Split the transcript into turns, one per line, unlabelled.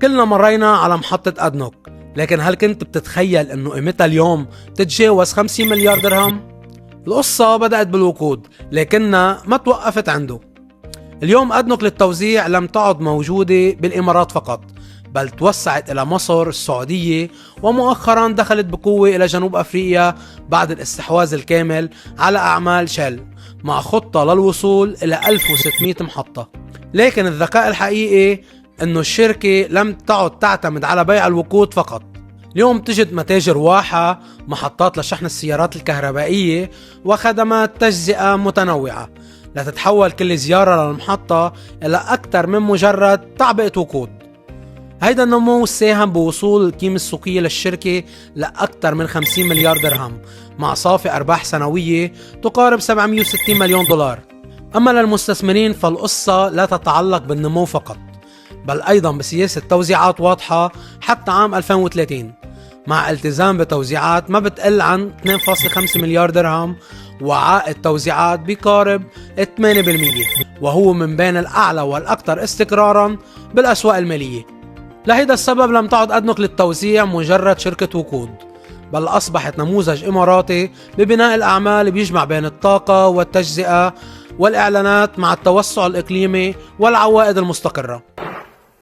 كلنا مرينا على محطة أدنوك، لكن هل كنت بتتخيل انه قيمتها اليوم تتجاوز 50 مليار درهم؟ القصة بدأت بالوقود لكنها ما توقفت عنده. اليوم أدنوك للتوزيع لم تعد موجودة بالإمارات فقط، بل توسعت إلى مصر، السعودية، ومؤخرا دخلت بقوة إلى جنوب أفريقيا بعد الاستحواذ الكامل على أعمال شيل، مع خطة للوصول إلى 1600 محطة. لكن الذكاء الحقيقي انه الشركة لم تعد تعتمد على بيع الوقود فقط. اليوم تجد متاجر واحة، محطات لشحن السيارات الكهربائية، وخدمات تجزئة متنوعة، لتتحول كل زيارة للمحطة إلى أكثر من مجرد تعبئة وقود. هيدا النمو ساهم بوصول القيمة السوقية للشركة لأكثر من 50 مليار درهم، مع صافي أرباح سنوية تقارب 760 مليون دولار. أما للمستثمرين فالقصة لا تتعلق بالنمو فقط، بل أيضا بسياسة توزيعات واضحة حتى عام 2030، مع التزام بتوزيعات ما بتقل عن 2.5 مليار درهم، وعائد توزيعات بيقارب 8%، وهو من بين الأعلى والأكثر استقرارا بالأسواق المالية. لهذا السبب لم تعد أدنوك للتوزيع مجرد شركة وقود، بل أصبحت نموذج إماراتي ببناء الأعمال بيجمع بين الطاقة والتجزئة والإعلانات مع التوسع الإقليمي والعوائد المستقرة.